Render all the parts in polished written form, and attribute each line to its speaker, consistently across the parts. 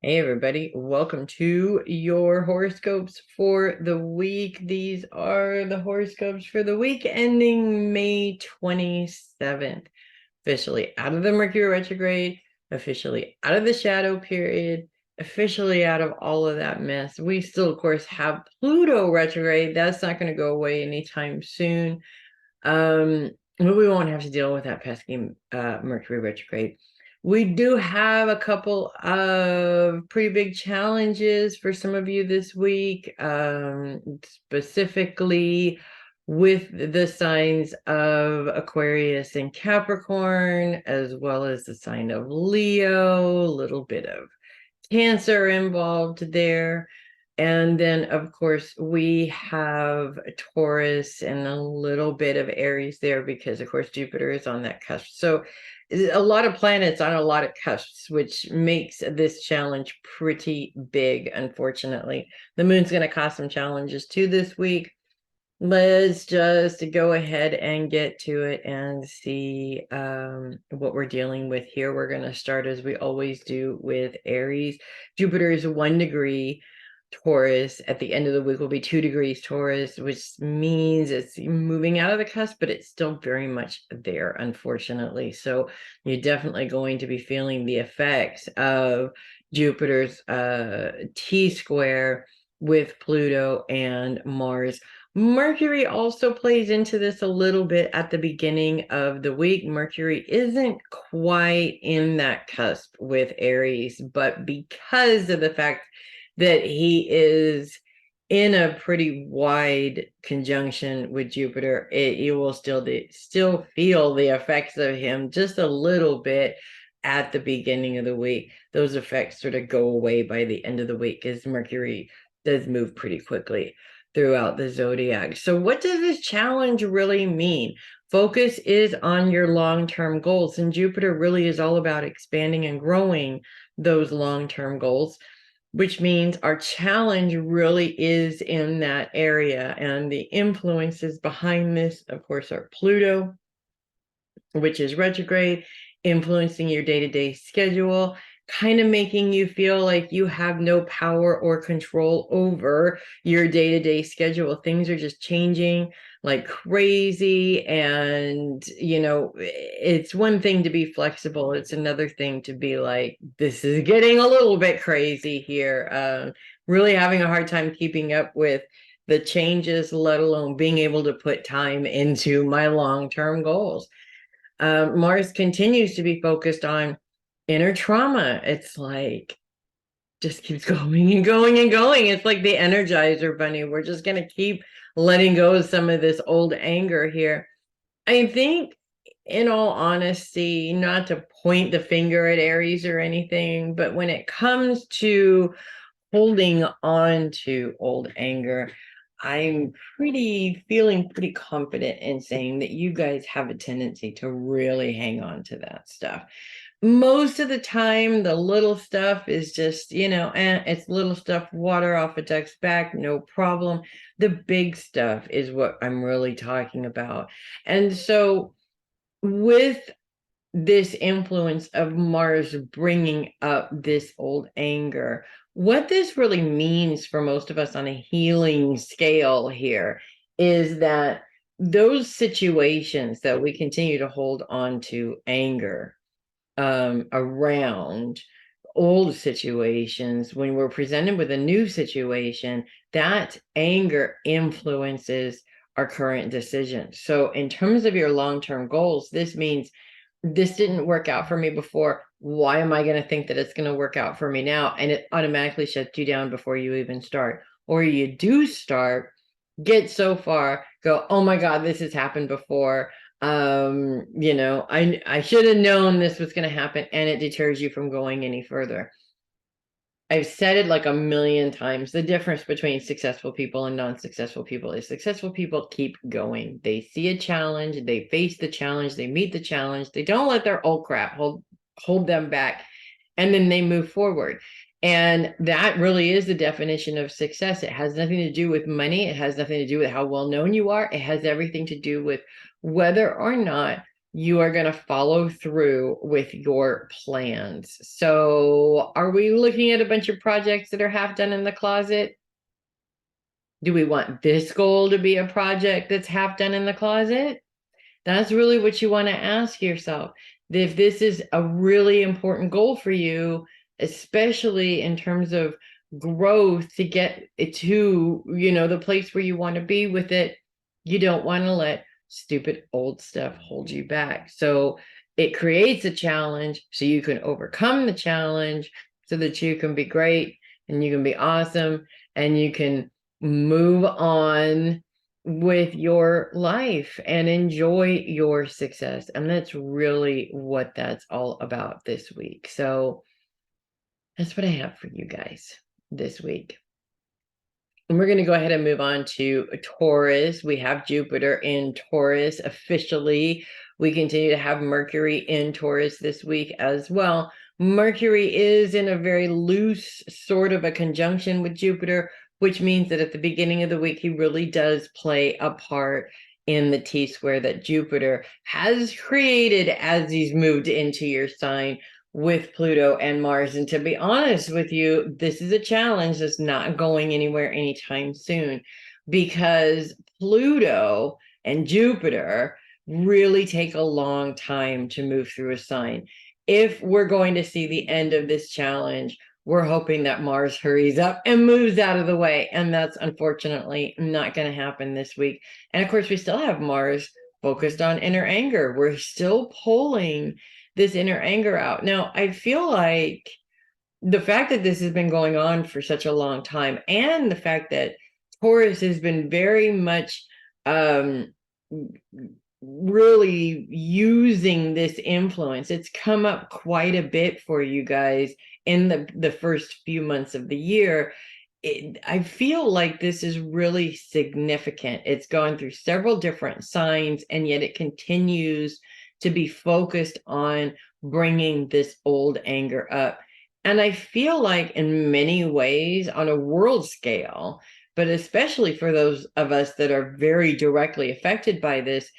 Speaker 1: Hey everybody, welcome to your horoscopes for the week. These are the horoscopes for the week ending May 27th. Officially out of the Mercury retrograde, officially out of the shadow period, officially out of all of that mess. We still, of course, have Pluto retrograde. That's not going to go away anytime soon. But we won't have to deal with that pesky Mercury retrograde. We do have a couple of pretty big challenges for some of you this week, specifically with the signs of Aquarius and Capricorn, as well as the sign of Leo, a little bit of Cancer involved there. And then, of course, we have Taurus and a little bit of Aries there because, of course, Jupiter is on that cusp. So a lot of planets on a lot of cusps, which makes this challenge pretty big, unfortunately. The moon's going to cause some challenges too this week. Let's just go ahead and get to it and see what we're dealing with here. We're going to start, as we always do, with Aries. Jupiter is 1 degree Taurus. At the end of the week will be 2 degrees Taurus, which means it's moving out of the cusp, but it's still very much there, unfortunately. So you're definitely going to be feeling the effects of Jupiter's T-square with Pluto and Mars. Mercury also plays into this a little bit at the beginning of the week. Mercury isn't quite in that cusp with Aries, but because of the fact that he is in a pretty wide conjunction with Jupiter, you will still feel the effects of him just a little bit at the beginning of the week. Those effects sort of go away by the end of the week because Mercury does move pretty quickly throughout the zodiac. So what does this challenge really mean? Focus is on your long-term goals, and Jupiter really is all about expanding and growing those long-term goals, which means our challenge really is in that area. And the influences behind this, of course, are Pluto, which is retrograde, influencing your day-to-day schedule, kind of making you feel like you have no power or control over your day-to-day schedule. Things are just changing like crazy. And, it's one thing to be flexible. It's another thing to be like, this is getting a little bit crazy here. Really having a hard time keeping up with the changes, let alone being able to put time into my long-term goals. Mars continues to be focused on inner trauma. It's like just keeps going and going and going. It's like the Energizer Bunny. We're just going to keep letting go of some of this old anger here. I think, in all honesty, not to point the finger at Aries or anything, but when it comes to holding on to old anger, I'm feeling pretty confident in saying that you guys have a tendency to really hang on to that stuff. Most of the time, the little stuff is just, it's little stuff, water off a duck's back, no problem. The big stuff is what I'm really talking about. And so with this influence of Mars bringing up this old anger, what this really means for most of us on a healing scale here is that those situations that we continue to hold on to anger around old situations, when we're presented with a new situation, that anger influences our current decisions. So in terms of your long-term goals, this means this didn't work out for me before. Why am I going to think that it's going to work out for me now? And it automatically shuts you down before you even start. Or you do start, get so far, go, oh my God, this has happened before. I should have known this was going to happen, and it deters you from going any further. I've said it like a million times. The difference between successful people and non-successful people is successful people keep going. They see a challenge, they face the challenge, they meet the challenge. They don't let their old crap hold them back, and then they move forward. And that really is the definition of success. It has nothing to do with money. It has nothing to do with how well known you are. It has everything to do with whether or not you are going to follow through with your plans. So are we looking at a bunch of projects that are half done in the closet? Do we want this goal to be a project that's half done in the closet? That's really what you want to ask yourself. If this is a really important goal for you, especially in terms of growth to get it to, the place where you want to be with it, you don't want to let stupid old stuff hold you back. So it creates a challenge so you can overcome the challenge so that you can be great and you can be awesome and you can move on with your life and enjoy your success. And that's really what that's all about this week. So that's what I have for you guys this week. And we're going to go ahead and move on to Taurus. We have Jupiter in Taurus officially. We continue to have Mercury in Taurus this week as well. Mercury is in a very loose sort of a conjunction with Jupiter, which means that at the beginning of the week, he really does play a part in the T-square that Jupiter has created as he's moved into your sign with Pluto and Mars. And to be honest with you, this is a challenge that's not going anywhere anytime soon, because Pluto and Jupiter really take a long time to move through a sign. If we're going to see the end of this challenge, we're hoping that Mars hurries up and moves out of the way. And that's unfortunately not going to happen this week. And of course, we still have Mars focused on inner anger. We're still pulling this inner anger out. Now, I feel like the fact that this has been going on for such a long time, and the fact that Taurus has been very much really using this influence. It's come up quite a bit for you guys in the first few months of the year. I feel like this is really significant. It's gone through several different signs, and yet it continues to be focused on bringing this old anger up. And I feel like in many ways on a world scale, but especially for those of us that are very directly affected by this,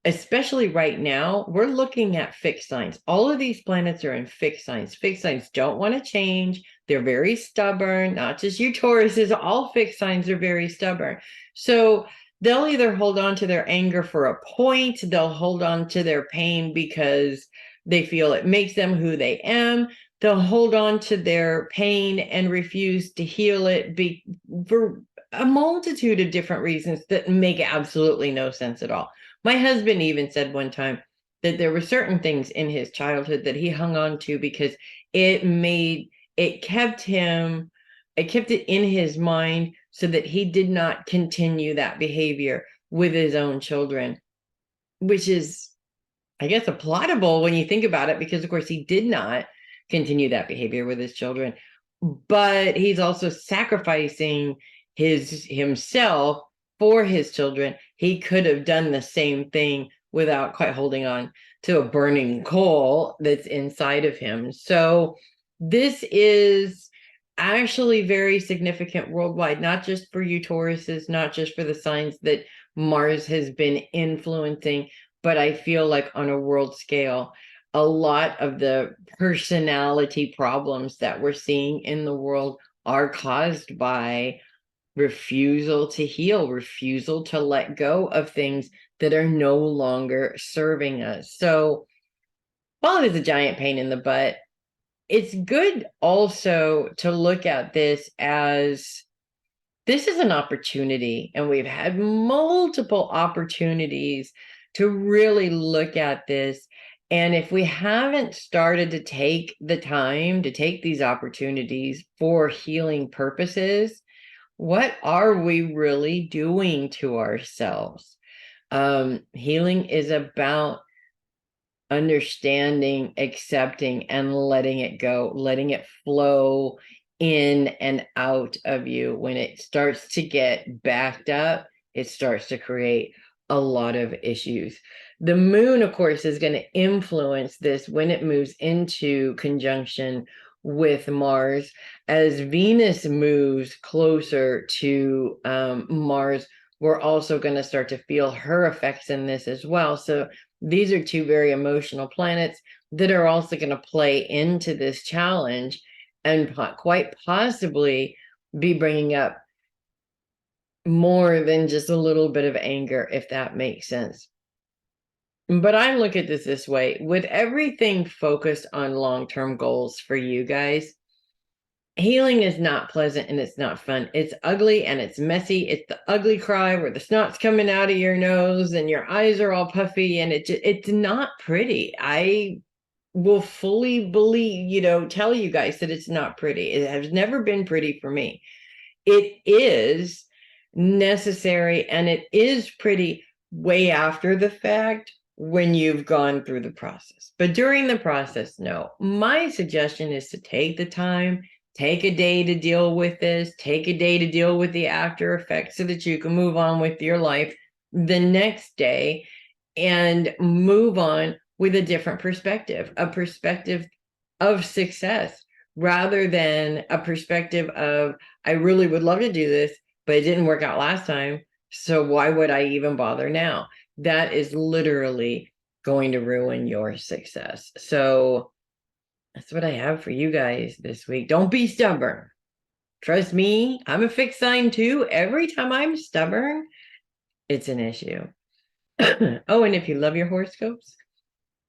Speaker 1: especially right now, we're looking at fixed signs. All of these planets are in fixed signs. Fixed signs don't want to change. They're very stubborn. Not just you Tauruses, all fixed signs are very stubborn. So they'll either hold on to their anger for a point, they'll hold on to their pain because they feel it makes them who they am. They'll hold on to their pain and refuse to heal it for a multitude of different reasons that make absolutely no sense at all. My husband even said one time that there were certain things in his childhood that he hung on to because it kept it in his mind so that he did not continue that behavior with his own children, which is, I guess, applaudable when you think about it, because of course he did not continue that behavior with his children, but he's also sacrificing himself for his children. He could have done the same thing without quite holding on to a burning coal that's inside of him. So this is actually very significant worldwide, not just for you Tauruses, not just for the signs that Mars has been influencing, but I feel like on a world scale, a lot of the personality problems that we're seeing in the world are caused by refusal to heal, refusal to let go of things that are no longer serving us. So while it is a giant pain in the butt, it's good also to look at this as this is an opportunity, and we've had multiple opportunities to really look at this. And if we haven't started to take the time to take these opportunities for healing purposes, what are we really doing to ourselves? Healing is about understanding, accepting, and letting it go, letting it flow in and out of you. When it starts to get backed up, it starts to create a lot of issues. The moon, of course, is going to influence this when it moves into conjunction with Mars. As Venus moves closer to Mars, we're also going to start to feel her effects in this as well. So These are two very emotional planets that are also going to play into this challenge and quite possibly be bringing up more than just a little bit of anger, if that makes sense. But I look at this way, with everything focused on long-term goals for you guys, healing is not pleasant and it's not fun. It's ugly and it's messy. It's the ugly cry where the snot's coming out of your nose and your eyes are all puffy, and it's not pretty. I will fully believe, tell you guys that it's not pretty. It has never been pretty for me. It is necessary and it is pretty way after the fact when you've gone through the process. But during the process, no. My suggestion is to take the time, take a day to deal with this, take a day to deal with the after effects so that you can move on with your life the next day and move on with a different perspective, a perspective of success rather than a perspective of, I really would love to do this, but it didn't work out last time. So why would I even bother now? That is literally going to ruin your success. So that's what I have for you guys this week. Don't be stubborn. Trust me, I'm a fixed sign too. Every time I'm stubborn, it's an issue. Oh, and if you love your horoscopes,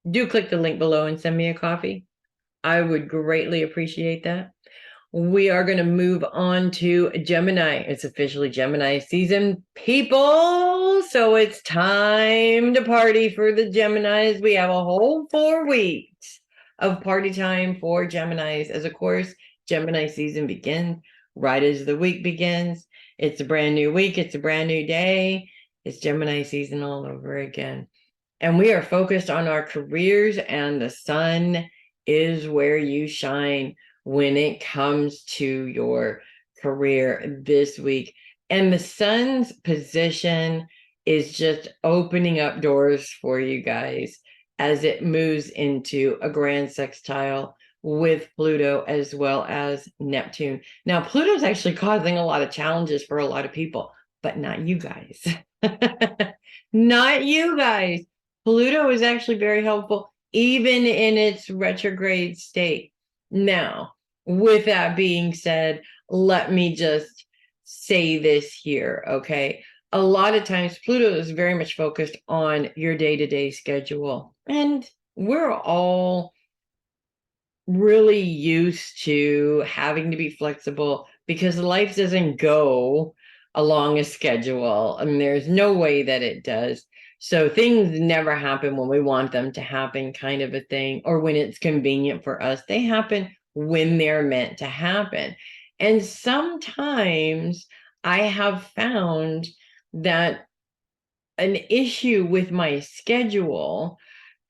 Speaker 1: do click the link below and send me a coffee. I would greatly appreciate that. We are going to move on to Gemini. It's officially Gemini season, people. So it's time to party for the Geminis. We have a whole 4 weeks of party time for Geminis. As of course, Gemini season begins right as the week begins. It's a brand new week. It's a brand new day. It's Gemini season all over again. And we are focused on our careers, and the sun is where you shine when it comes to your career this week. And the sun's position is just opening up doors for you guys as it moves into a grand sextile with Pluto as well as Neptune. Now, Pluto's actually causing a lot of challenges for a lot of people, but not you guys. Not you guys. Pluto is actually very helpful, even in its retrograde state. Now, with that being said, let me just say this here, okay? A lot of times, Pluto is very much focused on your day-to-day schedule. And we're all really used to having to be flexible because life doesn't go along a schedule. I mean, there's no way that it does. So things never happen when we want them to happen, kind of a thing, or when it's convenient for us. They happen when they're meant to happen. And sometimes I have found that an issue with my schedule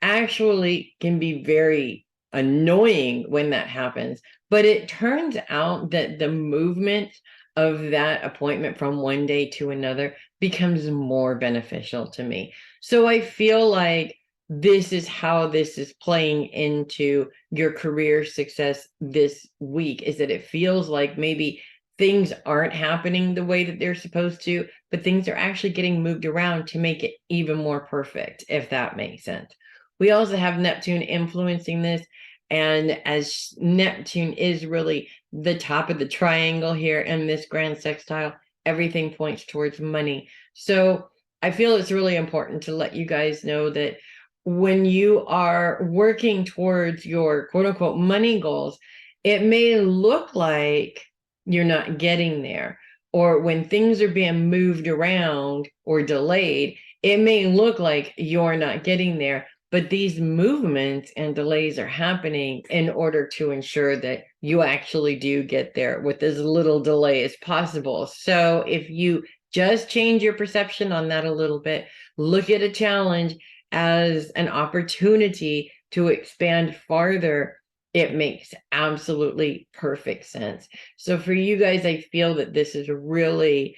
Speaker 1: actually can be very annoying when that happens. But it turns out that the movement of that appointment from one day to another becomes more beneficial to me. So I feel like this is how this is playing into your career success this week, is that it feels like maybe things aren't happening the way that they're supposed to, but things are actually getting moved around to make it even more perfect, if that makes sense. We also have Neptune influencing this. And as Neptune is really the top of the triangle here in this grand sextile, everything points towards money. So I feel it's really important to let you guys know that when you are working towards your quote unquote money goals, it may look like you're not getting there. Or when things are being moved around or delayed, it may look like you're not getting there. But these movements and delays are happening in order to ensure that you actually do get there with as little delay as possible. So if you just change your perception on that a little bit, look at a challenge as an opportunity to expand farther, it makes absolutely perfect sense. So for you guys, I feel that this is really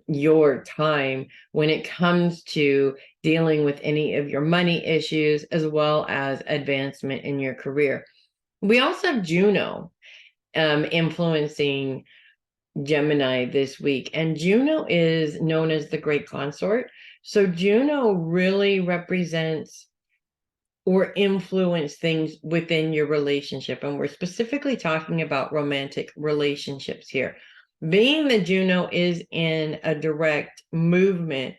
Speaker 1: your time when it comes to dealing with any of your money issues as well as advancement in your career. We also have Juno influencing Gemini this week, and Juno is known as the Great Consort. So Juno really represents or influence things within your relationship. And we're specifically talking about romantic relationships here. Being that Juno is in a direct movement,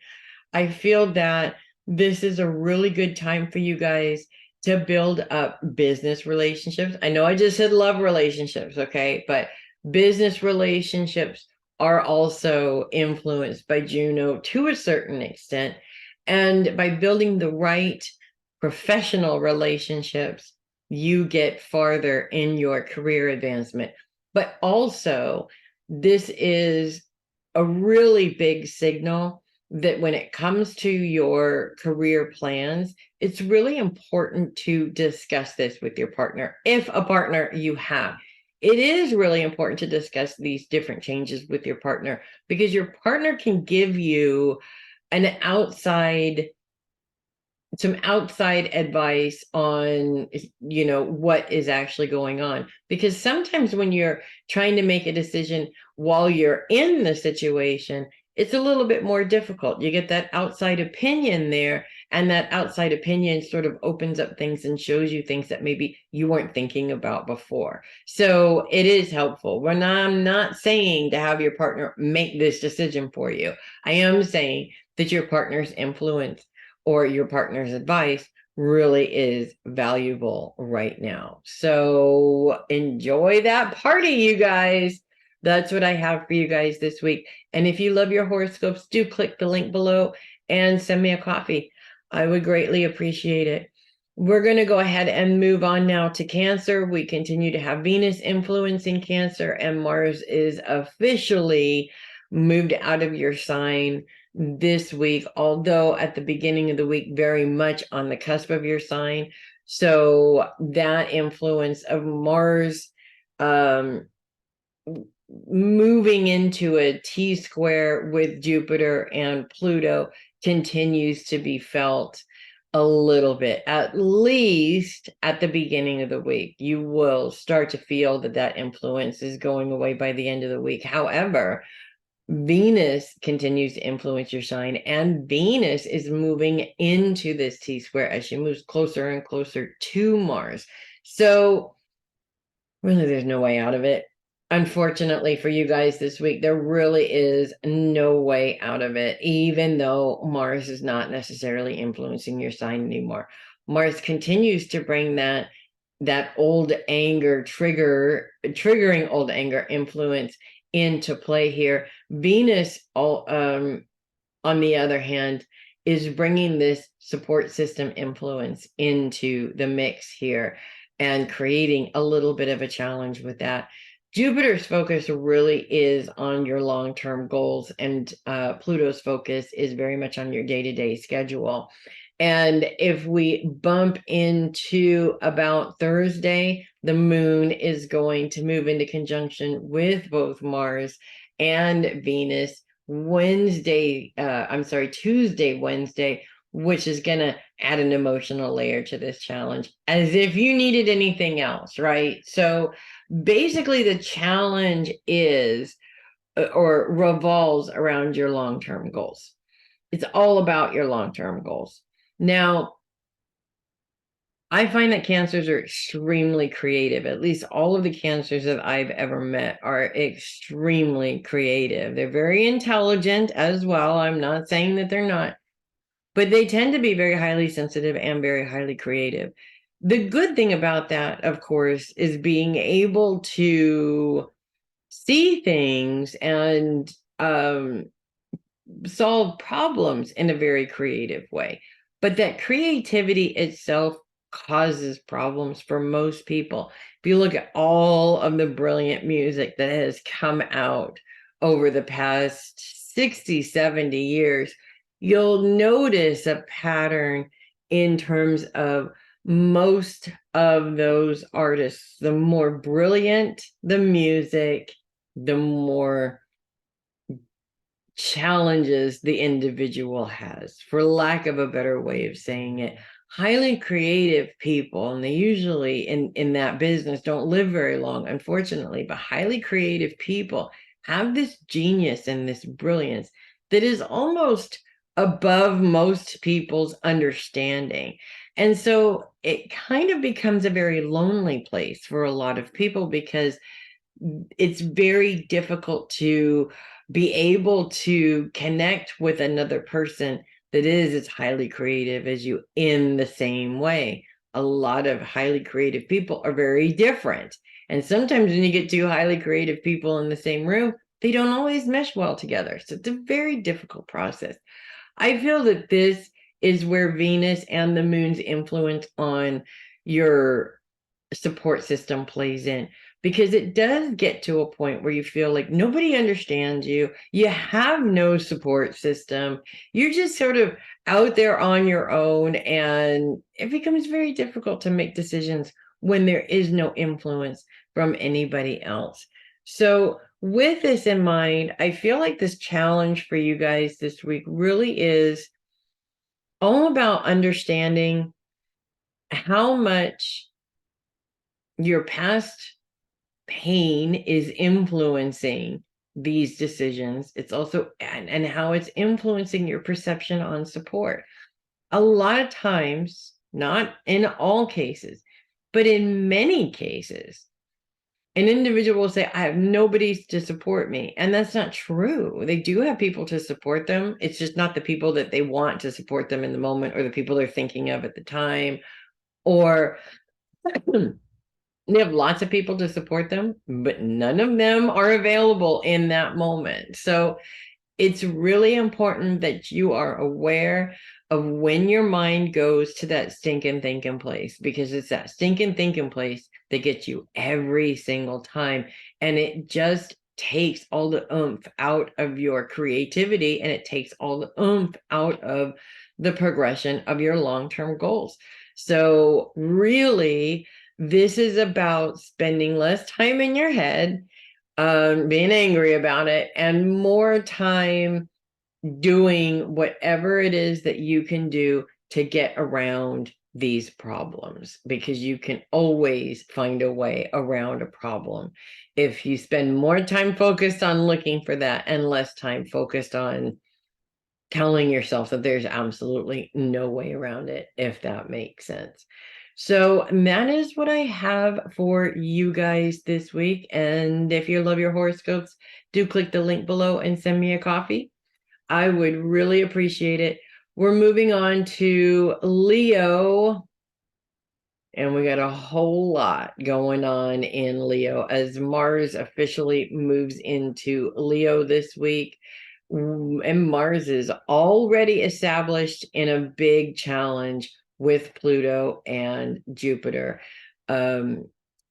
Speaker 1: I feel that this is a really good time for you guys to build up business relationships. I know I just said love relationships, okay? But business relationships are also influenced by Juno to a certain extent. And by building the right professional relationships, you get farther in your career advancement. But also, this is a really big signal that when it comes to your career plans, it's really important to discuss this with your partner. If a partner you have, it is really important to discuss these different changes with your partner, because your partner can give you some outside advice on, what is actually going on. Because sometimes when you're trying to make a decision while you're in the situation, it's a little bit more difficult. You get that outside opinion there, and that outside opinion sort of opens up things and shows you things that maybe you weren't thinking about before. So it is helpful. When I'm not saying to have your partner make this decision for you, I am saying that your partner's influence or your partner's advice really is valuable right now. So enjoy that party, you guys. That's what I have for you guys this week. And if you love your horoscopes, do click the link below and send me a coffee. I would greatly appreciate it. We're going to go ahead and move on now to Cancer. We continue to have Venus influencing Cancer, and Mars is officially moved out of your sign this week, although at the beginning of the week, very much on the cusp of your sign. So that influence of Mars moving into a T-square with Jupiter and Pluto continues to be felt a little bit, at least at the beginning of the week. You will start to feel that influence is going away by the end of the week. However, Venus continues to influence your sign, and Venus is moving into this T-square as she moves closer and closer to Mars. So really, there's no way out of it. Unfortunately for you guys this week, there really is no way out of it, even though Mars is not necessarily influencing your sign anymore. Mars continues to bring that old anger triggering old anger influence into play here. Venus, on the other hand, is bringing this support system influence into the mix here and creating a little bit of a challenge with that. Jupiter's focus really is on your long-term goals, and Pluto's focus is very much on your day-to-day schedule. And if we bump into about Thursday, the moon is going to move into conjunction with both Mars and Venus. Tuesday, Wednesday, which is going to add an emotional layer to this challenge, as if you needed anything else, right? So basically the challenge is or revolves around your long-term goals. It's all about your long-term goals. Now, I find that Cancers are extremely creative. At least all of the Cancers that I've ever met are extremely creative. They're very intelligent as well. I'm not saying that they're not, but they tend to be very highly sensitive and very highly creative. The good thing about that, of course, is being able to see things and solve problems in a very creative way. But that creativity itself causes problems for most people. If you look at all of the brilliant music that has come out over the past 60, 70 years, you'll notice a pattern in terms of most of those artists. The more brilliant the music, the more challenges the individual has, for lack of a better way of saying it. Highly creative people, and they usually in that business don't live very long, unfortunately, but highly creative people have this genius and this brilliance that is almost above most people's understanding. And so it kind of becomes a very lonely place for a lot of people because it's very difficult to be able to connect with another person that is as highly creative as you in the same way. A lot of highly creative people are very different. And sometimes when you get two highly creative people in the same room, they don't always mesh well together. So it's a very difficult process. I feel that this is where Venus and the moon's influence on your support system plays in, because it does get to a point where you feel like nobody understands you. You have no support system. You're just sort of out there on your own, and it becomes very difficult to make decisions when there is no influence from anybody else. So with this in mind, I feel like this challenge for you guys this week really is all about understanding how much your past pain is influencing these decisions. It's also, and how it's influencing your perception on support. A lot of times, not in all cases, but in many cases, an individual will say, I have nobody to support me. And that's not true. They do have people to support them. It's just not the people that they want to support them in the moment, or the people they're thinking of at the time, or they have lots of people to support them, but none of them are available in that moment. So it's really important that you are aware of when your mind goes to that stinking thinking place, because it's that stinking thinking place that gets you every single time. And it just takes all the oomph out of your creativity, and it takes all the oomph out of the progression of your long-term goals. So really, this is about spending less time in your head, being angry about it, and more time doing whatever it is that you can do to get around these problems, because you can always find a way around a problem if you spend more time focused on looking for that and less time focused on telling yourself that there's absolutely no way around it, if that makes sense. So that is what I have for you guys this week. And if you love your horoscopes, do click the link below and send me a coffee. I would really appreciate it. We're moving on to Leo, and we got a whole lot going on in Leo as Mars officially moves into Leo this week. And Mars is already established in a big challenge with Pluto and Jupiter.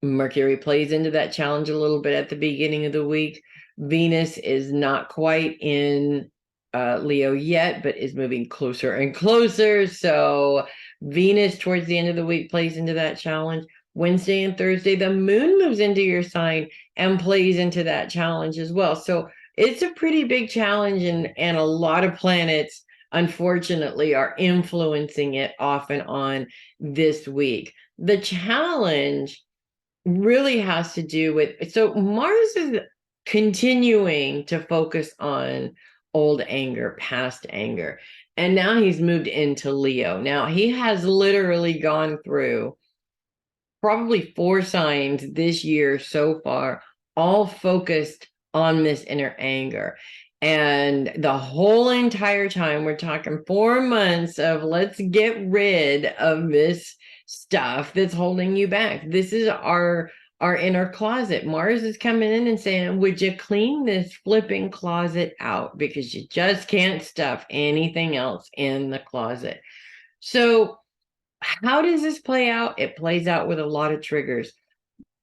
Speaker 1: Mercury plays into that challenge a little bit at the beginning of the week. Venus is not quite in Leo yet, but is moving closer and closer. So Venus towards the end of the week plays into that challenge. Wednesday and Thursday, the moon moves into your sign and plays into that challenge as well. So it's a pretty big challenge, and a lot of planets, unfortunately, are influencing it off and on this week. The challenge really has to do with, so Mars is continuing to focus on old anger, past anger. And now he's moved into Leo. Now he has literally gone through probably 4 signs this year so far, all focused on this inner anger. And the whole entire time, we're talking 4 months of let's get rid of this stuff that's holding you back. This is our inner closet. Mars is coming in and saying, would you clean this flipping closet out, because you just can't stuff anything else in the closet. So how does this play out? It plays out with a lot of triggers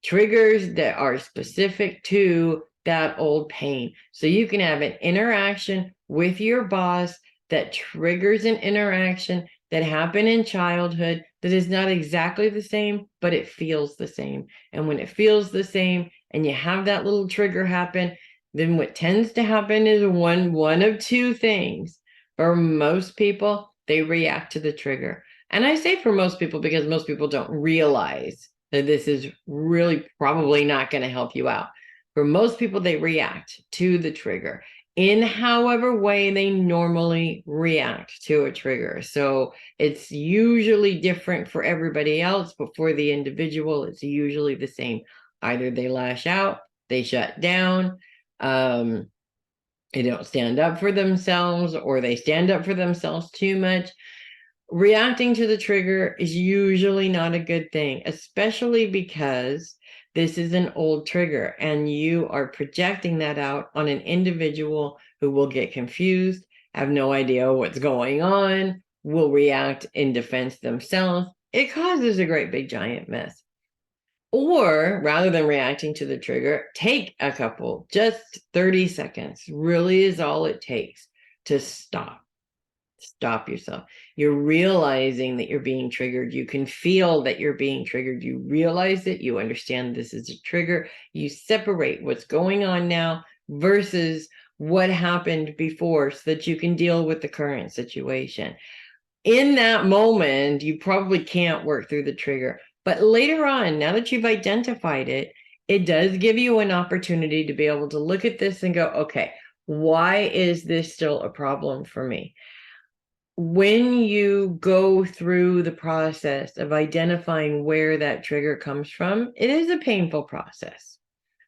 Speaker 1: that are specific to that old pain. So you can have an interaction with your boss that triggers an interaction that happened in childhood that is not exactly the same, but it feels the same. And when it feels the same and you have that little trigger happen, then what tends to happen is one of 2 things. For most people, they react to the trigger. And I say for most people because most people don't realize that this is really probably not going to help you out. For most people, they react to the trigger. in however way they normally react to a trigger. So it's usually different for everybody else, but for the individual, it's usually the same. Either they lash out, they shut down, they don't stand up for themselves, or they stand up for themselves too much. Reacting to the trigger is usually not a good thing, especially because this is an old trigger and you are projecting that out on an individual who will get confused, have no idea what's going on, will react in defense themselves. It causes a great big giant mess. Or rather than reacting to the trigger, take a couple, just 30 seconds, really is all it takes to stop. Stop yourself. You're realizing that you're being triggered. You can feel that you're being triggered. You realize it. You understand this is a trigger. You separate what's going on now versus what happened before so that you can deal with the current situation. In that moment, you probably can't work through the trigger. But later on, now that you've identified it, it does give you an opportunity to be able to look at this and go, okay, why is this still a problem for me? When you go through the process of identifying where that trigger comes from, it is a painful process.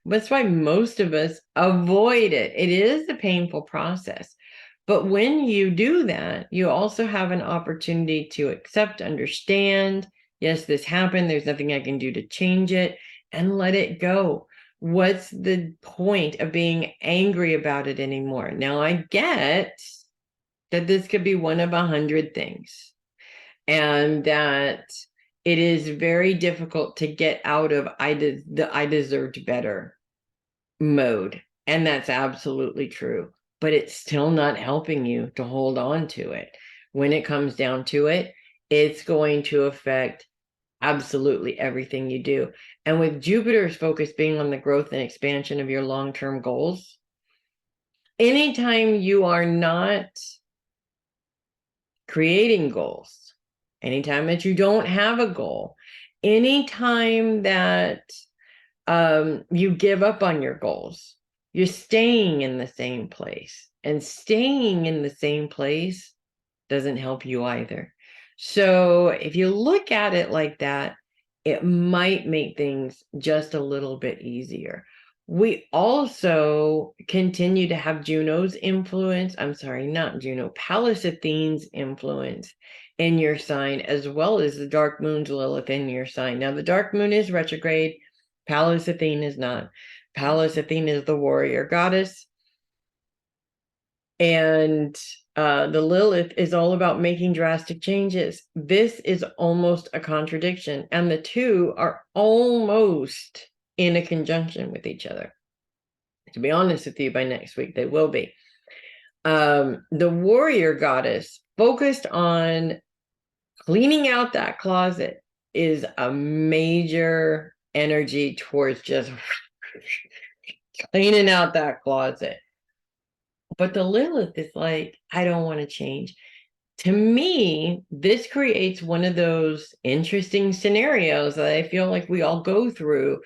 Speaker 1: That's why most of us avoid it. It is a painful process. But when you do that, you also have an opportunity to accept, understand, yes, this happened. There's nothing I can do to change it, and let it go. What's the point of being angry about it anymore? Now, I get that this could be one of 100 things, and that it is very difficult to get out of the I deserved better mode. And that's absolutely true. But it's still not helping you to hold on to it. When it comes down to it, it's going to affect absolutely everything you do. And with Jupiter's focus being on the growth and expansion of your long-term goals, anytime you are not creating goals, anytime that you don't have a goal, anytime that you give up on your goals, you're staying in the same place. And staying in the same place doesn't help you either. So if you look at it like that, it might make things just a little bit easier. We also continue to have Juno's influence. I'm sorry, not Juno, Pallas Athene's influence in your sign, as well as the dark moon's Lilith in your sign. Now, the dark moon is retrograde. Pallas Athene is not. Pallas Athene is the warrior goddess. And the Lilith is all about making drastic changes. This is almost a contradiction. And the two are almost in a conjunction with each other. To be honest with you, by next week, they will be. The warrior goddess, focused on cleaning out that closet, is a major energy towards just cleaning out that closet. But the Lilith is like, I don't want to change. To me, this creates one of those interesting scenarios that I feel like we all go through,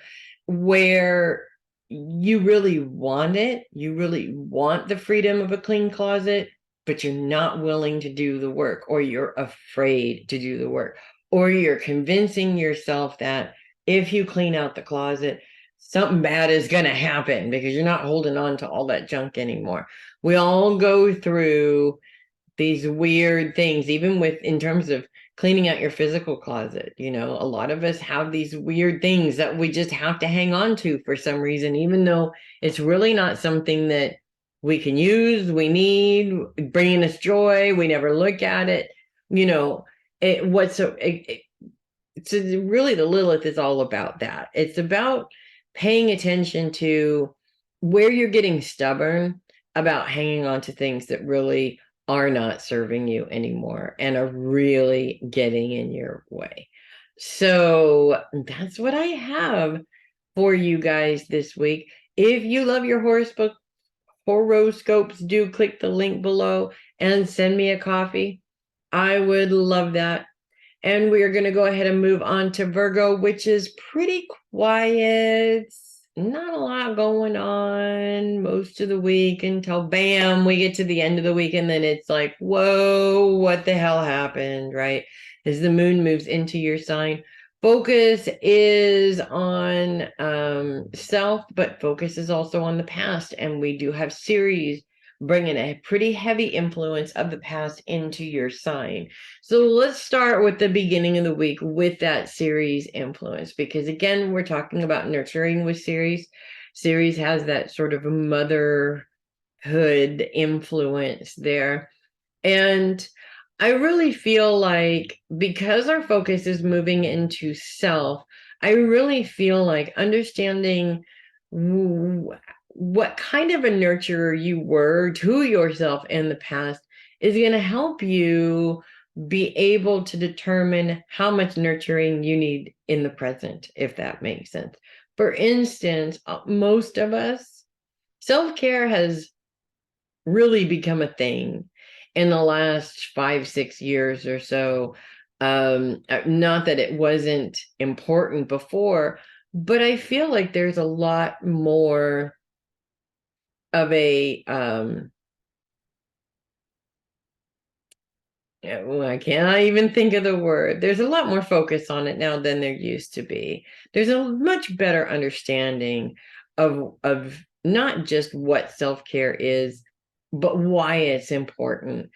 Speaker 1: where you really want it. You really want the freedom of a clean closet, but you're not willing to do the work, or you're afraid to do the work, or you're convincing yourself that if you clean out the closet, something bad is going to happen because you're not holding on to all that junk anymore. We all go through these weird things, even in terms of cleaning out your physical closet. You know, a lot of us have these weird things that we just have to hang on to for some reason, even though it's really not something that we can use, we need, bringing us joy. We never look at it. You know, it's really, the Lilith is all about that. It's about paying attention to where you're getting stubborn about hanging on to things that really are not serving you anymore and are really getting in your way. So that's what I have for you guys this week. If you love your horoscopes, do click the link below and send me a coffee. I would love that. And we are going to go ahead and move on to Virgo, which is pretty quiet. not a lot going on most of the week until bam, we get to the end of the week, and then it's like, whoa, what the hell happened, right? As the moon moves into your sign. Focus is on self, but focus is also on the past. And we do have Ceres bringing a pretty heavy influence of the past into your sign. So let's start with the beginning of the week with that Ceres influence, because again, we're talking about nurturing with Ceres. Ceres has that sort of motherhood influence there. And I really feel like because our focus is moving into self, I really feel like understanding what kind of a nurturer you were to yourself in the past is going to help you be able to determine how much nurturing you need in the present, if that makes sense. For instance, most of us, self-care has really become a thing in the last 5-6 years or so. Not that it wasn't important before, but I feel like there's a lot more of a I can't even think of the word. There's a lot more focus on it now than there used to be. There's a much better understanding of not just what self-care is, but why it's important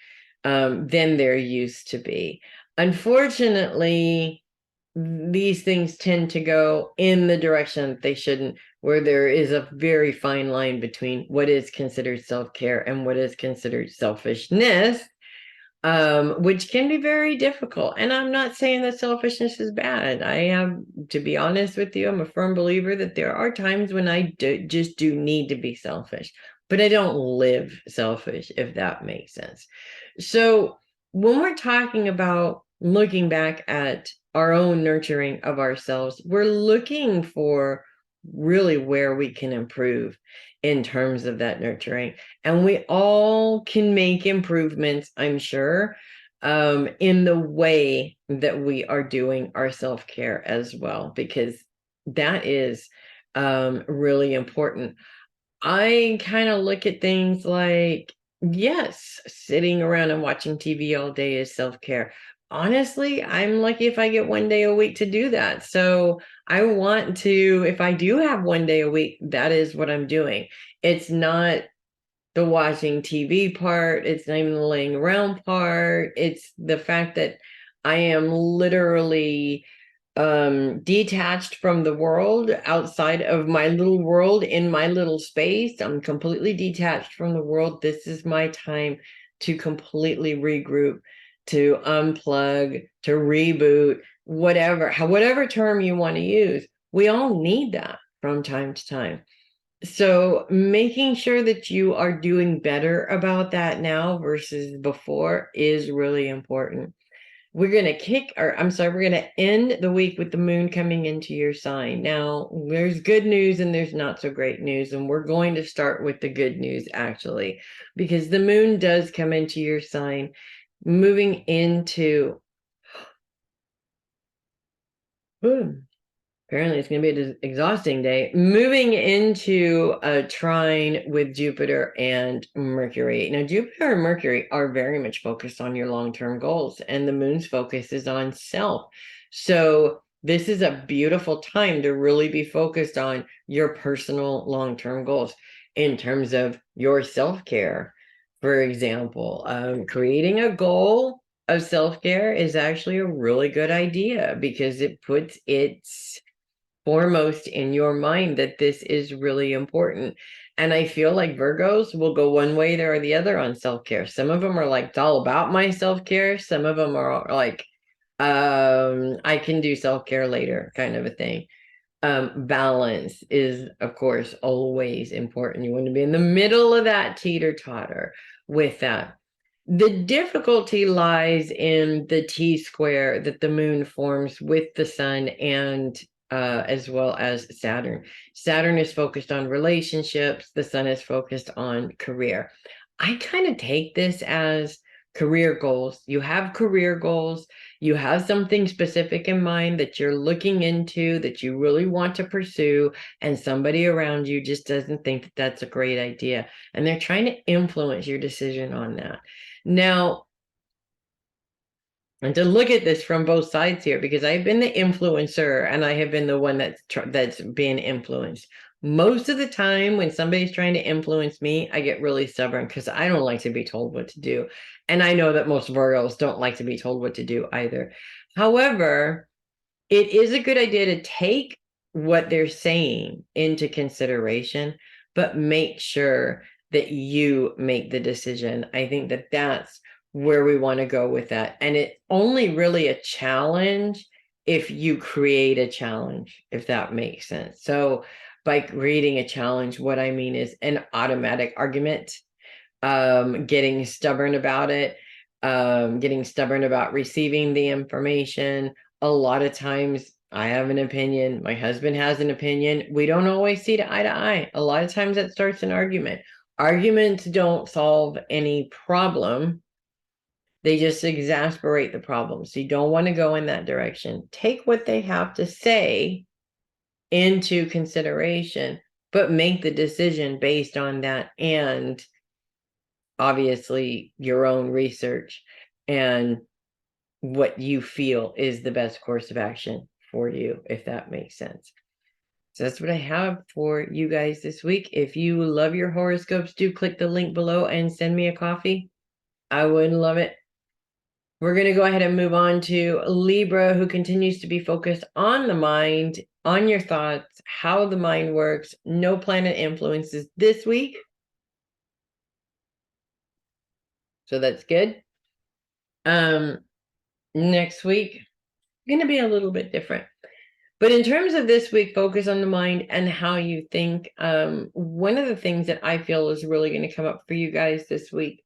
Speaker 1: than there used to be. Unfortunately, these things tend to go in the direction that they shouldn't, where there is a very fine line between what is considered self-care and what is considered selfishness, which can be very difficult. And I'm not saying that selfishness is bad. I am, to be honest with you, I'm a firm believer that there are times when I just do need to be selfish, but I don't live selfish, if that makes sense. So when we're talking about looking back at our own nurturing of ourselves, we're looking for really where we can improve in terms of that nurturing. And we all can make improvements, I'm sure, in the way that we are doing our self-care as well, because that is really important. I kind of look at things like, yes, sitting around and watching TV all day is self-care. Honestly, I'm lucky if I get one day a week to do that. So I want to, if I do have one day a week, that is what I'm doing. It's not the watching TV part, it's not even the laying around part. It's the fact that I am literally detached from the world outside of my little world in my little space. I'm completely detached from the world. This is my time to completely regroup, to unplug, to reboot, whatever term you want to use. We all need that from time to time. So making sure that you are doing better about that now versus before is really important. We're going to we're going to end the week with the moon coming into your sign. Now, there's good news and there's not so great news. And we're going to start with the good news, actually, because the moon does come into your sign, moving into, boom. Apparently, it's going to be an exhausting day. Moving into a trine with Jupiter and Mercury. Now, Jupiter and Mercury are very much focused on your long-term goals, and the moon's focus is on self. So this is a beautiful time to really be focused on your personal long-term goals in terms of your self-care. For example, creating a goal of self-care is actually a really good idea because it puts its foremost in your mind that this is really important. And I feel like Virgos will go one way or the other on self-care. Some of them are like, it's all about my self-care. Some of them are like, I can do self-care later kind of a thing. Balance is, of course, always important. You want to be in the middle of that teeter-totter with that. The difficulty lies in the T-square that the moon forms with the sun and as well as Saturn. Saturn is focused on relationships. The sun is focused on career. I kind of take this as career goals. You have career goals. You have something specific in mind that you're looking into, that you really want to pursue, and somebody around you just doesn't think that that's a great idea. And they're trying to influence your decision on that. Now, and to look at this from both sides here, because I've been the influencer and I have been the one that's being influenced. Most of the time when somebody's trying to influence me, I get really stubborn because I don't like to be told what to do. And I know that most Virgos don't like to be told what to do either. However, it is a good idea to take what they're saying into consideration, but make sure that you make the decision. I think that that's where we want to go with that. And it's only really a challenge if you create a challenge, if that makes sense. So by creating a challenge, what I mean is an automatic argument, getting stubborn about it, getting stubborn about receiving the information. A lot of times I have an opinion, my husband has an opinion. We don't always see eye to eye. A lot of times that starts an argument. Arguments don't solve any problem. They just exasperate the problem. So you don't want to go in that direction. Take what they have to say into consideration, but make the decision based on that, and obviously your own research and what you feel is the best course of action for you, if that makes sense. So that's what I have for you guys this week. If you love your horoscopes, do click the link below and send me a coffee. I would love it. We're going to go ahead and move on to Libra, who continues to be focused on the mind, on your thoughts, how the mind works. No planet influences this week. So that's good. Next week, going to be a little bit different. But in terms of this week, focus on the mind and how you think. One of the things that I feel is really going to come up for you guys this week.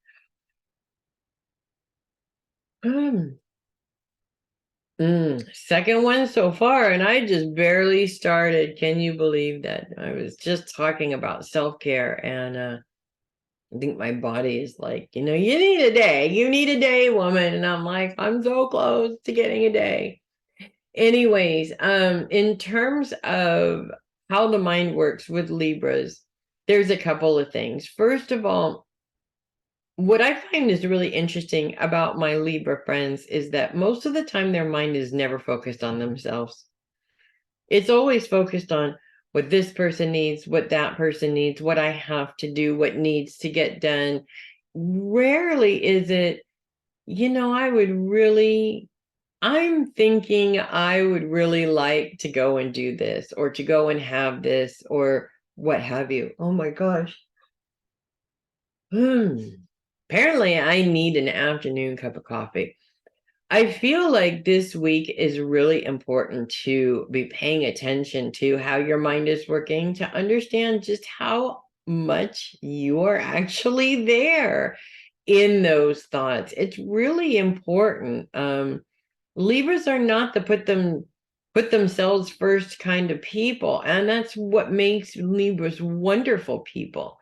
Speaker 1: Second one so far, and I just barely started. Can you believe that? I was just talking about self-care, and I think my body is like, you need a day. You need a day, woman. And I'm like, I'm so close to getting a day. Anyways, in terms of how the mind works with Libras, there's a couple of things. First of all, what I find is really interesting about my Libra friends is that most of the time their mind is never focused on themselves. It's always focused on what this person needs, what that person needs, what I have to do, what needs to get done. Rarely is it, I'm thinking I would really like to go and do this, or to go and have this, or what have you. Oh my gosh. Apparently I need an afternoon cup of coffee. I feel like this week is really important to be paying attention to how your mind is working, to understand just how much you are actually there in those thoughts. It's really important. Libras are not the put themselves first kind of people, and that's what makes Libras wonderful people.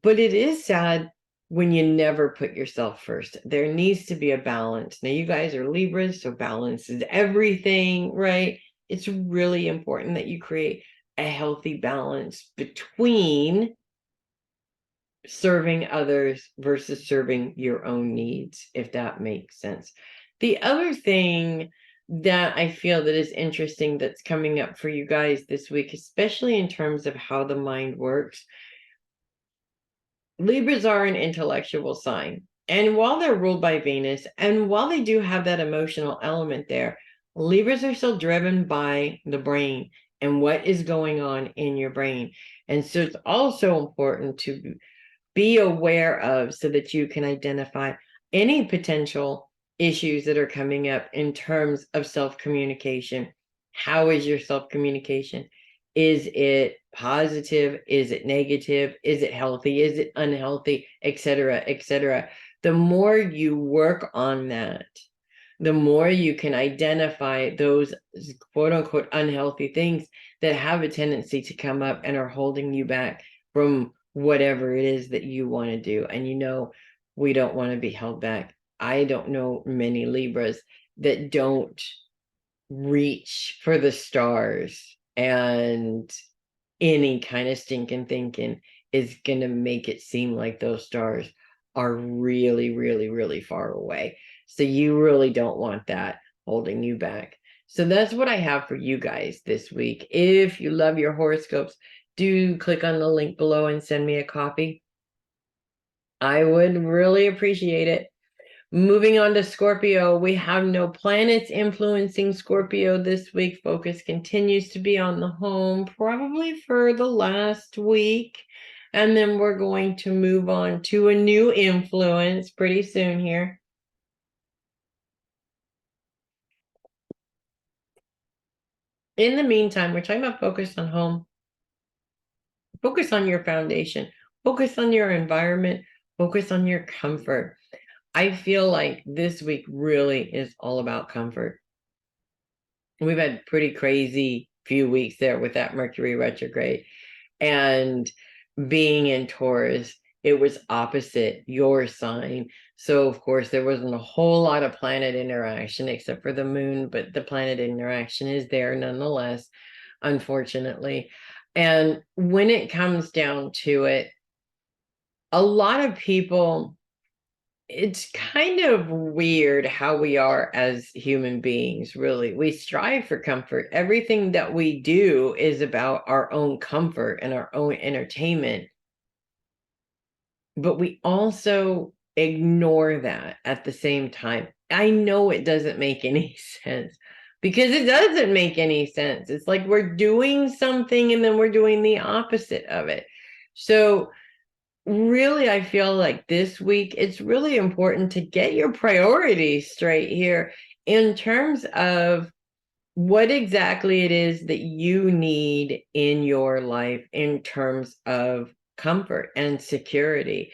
Speaker 1: But it is sad when you never put yourself first. There needs to be a balance. Now, you guys are Libras, so balance is everything, right? It's really important that you create a healthy balance between serving others versus serving your own needs, if that makes sense. The other thing that I feel that is interesting that's coming up for you guys this week, especially in terms of how the mind works, Libras are an intellectual sign. And while they're ruled by Venus, and while they do have that emotional element there, Libras are still driven by the brain and what is going on in your brain. And so it's also important to be aware of, so that you can identify any potential issues that are coming up in terms of self-communication. How is your self-communication? Is it positive? Is it negative? Is it healthy? Is it unhealthy? Etc., etc. The more you work on that, the more you can identify those quote unquote unhealthy things that have a tendency to come up and are holding you back from whatever it is that you want to do. And we don't want to be held back. I don't know many Libras that don't reach for the stars, and any kind of stinking thinking is going to make it seem like those stars are really, really, really far away. So you really don't want that holding you back. So that's what I have for you guys this week. If you love your horoscopes, do click on the link below and send me a copy. I would really appreciate it. Moving on to Scorpio, we have no planets influencing Scorpio this week. Focus continues to be on the home, probably for the last week. And then we're going to move on to a new influence pretty soon here. In the meantime, we're talking about focus on home. Focus on your foundation. Focus on your environment. Focus on your comfort. I feel like this week really is all about comfort. We've had pretty crazy few weeks there with that Mercury retrograde, and being in Taurus, it was opposite your sign. So of course there wasn't a whole lot of planet interaction except for the moon, but the planet interaction is there nonetheless, unfortunately. And when it comes down to it, a lot of people, it's kind of weird how we are as human beings, really. We strive for comfort. Everything that we do is about our own comfort and our own entertainment. But we also ignore that at the same time. I know it doesn't make any sense, because it doesn't make any sense. It's like we're doing something and then we're doing the opposite of it. So really, I feel like this week it's really important to get your priorities straight here in terms of what exactly it is that you need in your life in terms of comfort and security.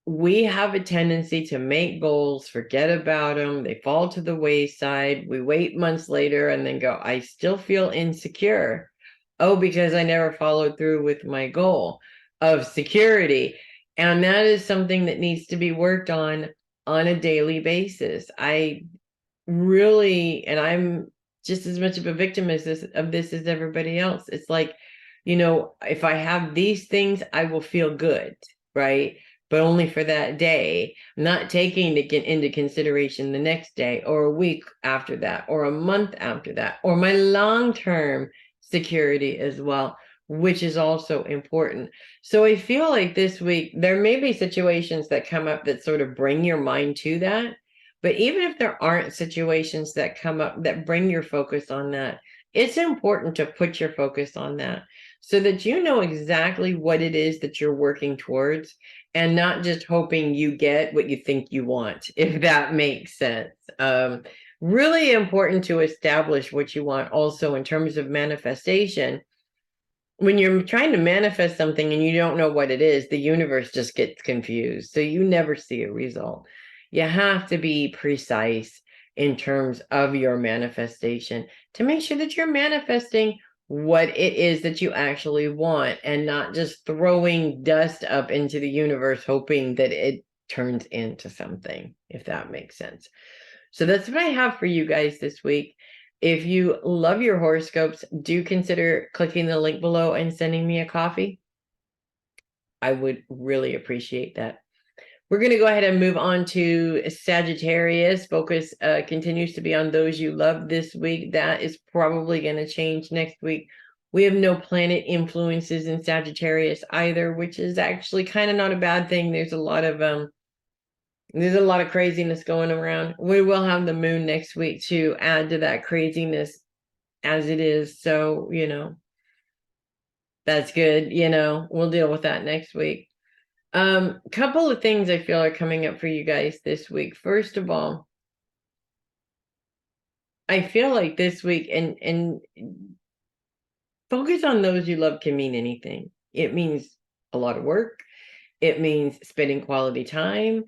Speaker 1: We have a tendency to make goals, forget about them, they fall to the wayside. We wait months later and then go, I still feel insecure. Oh, because I never followed through with my goal of security. And that is something that needs to be worked on a daily basis. I really, and I'm just as much of a victim as this as everybody else. It's like, if I have these things, I will feel good, right? But only for that day. I'm not taking into consideration the next day or a week after that or a month after that or my long-term security as well, which is also important. So I feel like this week there may be situations that come up that sort of bring your mind to that. But even if there aren't situations that come up that bring your focus on that, it's important to put your focus on that so that you know exactly what it is that you're working towards, and not just hoping you get what you think you want, if that makes sense. Really important to establish what you want also in terms of manifestation. When you're trying to manifest something and you don't know what it is, the universe just gets confused. So you never see a result. You have to be precise in terms of your manifestation to make sure that you're manifesting what it is that you actually want, and not just throwing dust up into the universe hoping that it turns into something, if that makes sense. So that's what I have for you guys this week. If you love your horoscopes, do consider clicking the link below and sending me a coffee. I would really appreciate that. We're going to go ahead and move on to Sagittarius. Focus continues to be on those you love this week. That is probably going to change next week. We have no planet influences in Sagittarius either, which is actually kind of not a bad thing. There's a lot of craziness going around. We will have the moon next week to add to that craziness as it is. So, that's good. We'll deal with that next week. Couple of things I feel are coming up for you guys this week. First of all, I feel like this week, and focus on those you love can mean anything. It means a lot of work. It means spending quality time.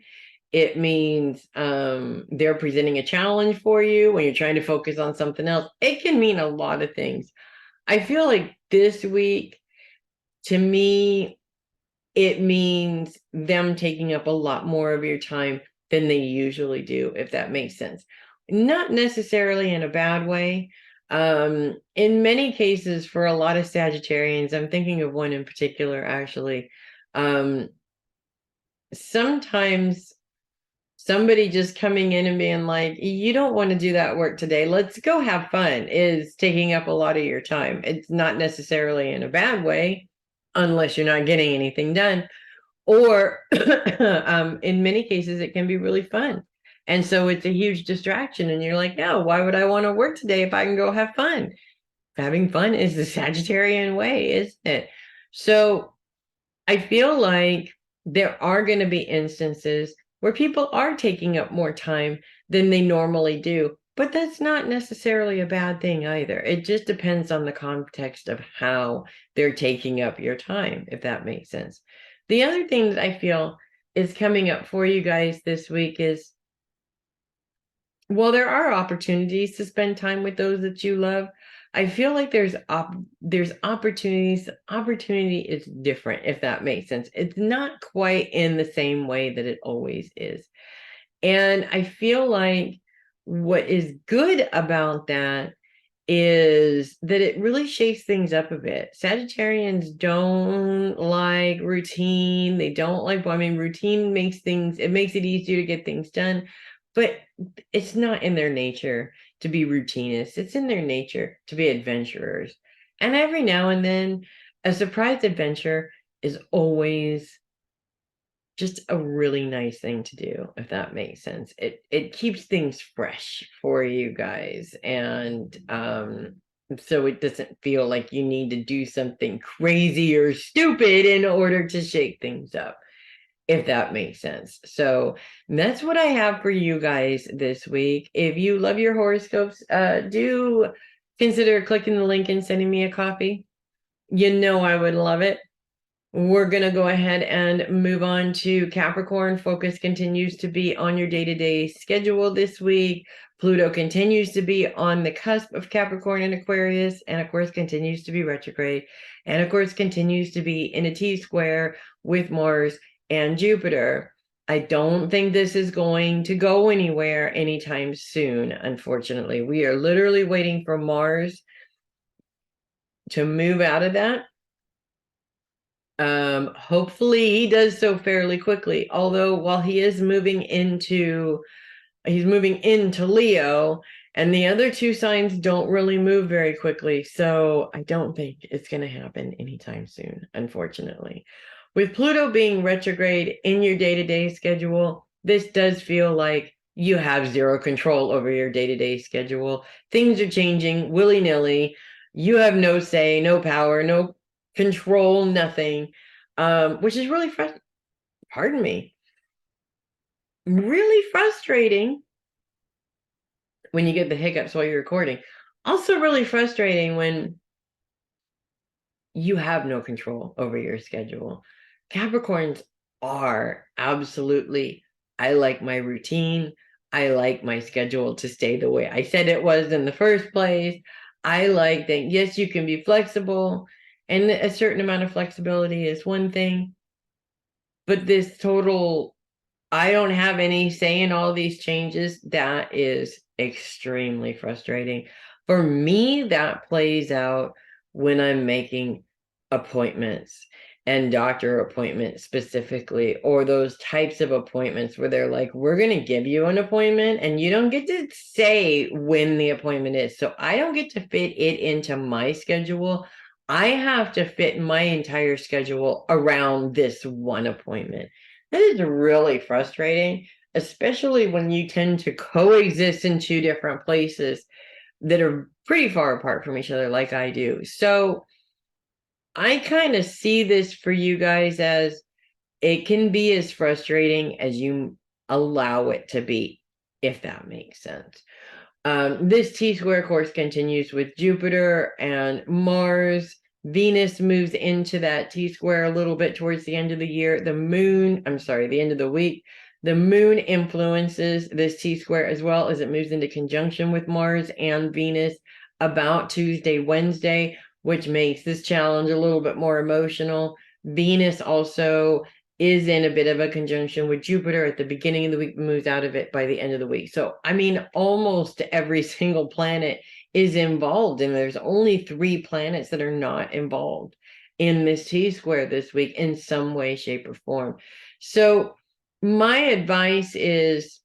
Speaker 1: It means they're presenting a challenge for you when you're trying to focus on something else. It can mean a lot of things. I feel like this week, to me, it means them taking up a lot more of your time than they usually do, if that makes sense. Not necessarily in a bad way. In many cases, for a lot of Sagittarians, I'm thinking of one in particular, actually. Sometimes somebody just coming in and being like, you don't want to do that work today, let's go have fun, is taking up a lot of your time. It's not necessarily in a bad way, unless you're not getting anything done. Or in many cases, it can be really fun. And so it's a huge distraction. And you're like, no, why would I want to work today if I can go have fun? Having fun is the Sagittarian way, isn't it? So I feel like there are going to be instances where people are taking up more time than they normally do. But that's not necessarily a bad thing either. It just depends on the context of how they're taking up your time, if that makes sense. The other thing that I feel is coming up for you guys this week is, well, there are opportunities to spend time with those that you love. I feel like there's opportunities. Opportunity is different, if that makes sense. It's not quite in the same way that it always is. And I feel like what is good about that is that it really shakes things up a bit. Sagittarians don't like routine. They don't like, I mean, routine makes it easier to get things done, but it's not in their nature to be routinists. It's in their nature to be adventurers. And every now and then, a surprise adventure is always just a really nice thing to do, if that makes sense. It keeps things fresh for you guys. And so it doesn't feel like you need to do something crazy or stupid in order to shake things up, if that makes sense. So that's what I have for you guys this week. If you love your horoscopes, do consider clicking the link and sending me a copy. You know I would love it. We're going to go ahead and move on to Capricorn. Focus continues to be on your day-to-day schedule this week. Pluto continues to be on the cusp of Capricorn and Aquarius, and of course continues to be retrograde, and of course continues to be in a T-square with Mars and Jupiter. I don't think this is going to go anywhere anytime soon, unfortunately. We are literally waiting for Mars to move out of that. Hopefully he does so fairly quickly, although while he's moving into Leo, and the other two signs don't really move very quickly, so I don't think it's going to happen anytime soon, unfortunately. With Pluto being retrograde in your day-to-day schedule, this does feel like you have zero control over your day-to-day schedule. Things are changing willy-nilly. You have no say, no power, no control, nothing, which is really really frustrating when you get the hiccups while you're recording. Also really frustrating when you have no control over your schedule. Capricorns are absolutely, I like my routine. I like my schedule to stay the way I said it was in the first place. I like that, yes, you can be flexible, and a certain amount of flexibility is one thing, but this total, I don't have any say in all these changes, that is extremely frustrating. For me, that plays out when I'm making appointments, and doctor appointments specifically, or those types of appointments where they're like, we're going to give you an appointment and you don't get to say when the appointment is. So I don't get to fit it into my schedule. I have to fit my entire schedule around this one appointment. That is really frustrating, especially when you tend to coexist in two different places that are pretty far apart from each other, like I do. So I kind of see this for you guys as, it can be as frustrating as you allow it to be, if that makes sense. This T-square course continues with Jupiter and Mars. Venus moves into that T-square a little bit towards the end of the year. The end of the week. The moon influences this T-square as well, as it moves into conjunction with Mars and Venus about Tuesday, Wednesday, which makes this challenge a little bit more emotional. Venus also is in a bit of a conjunction with Jupiter at the beginning of the week, moves out of it by the end of the week. So, I mean, almost every single planet is involved, and there's only 3 planets that are not involved in this T-square this week in some way, shape, or form. So my advice is,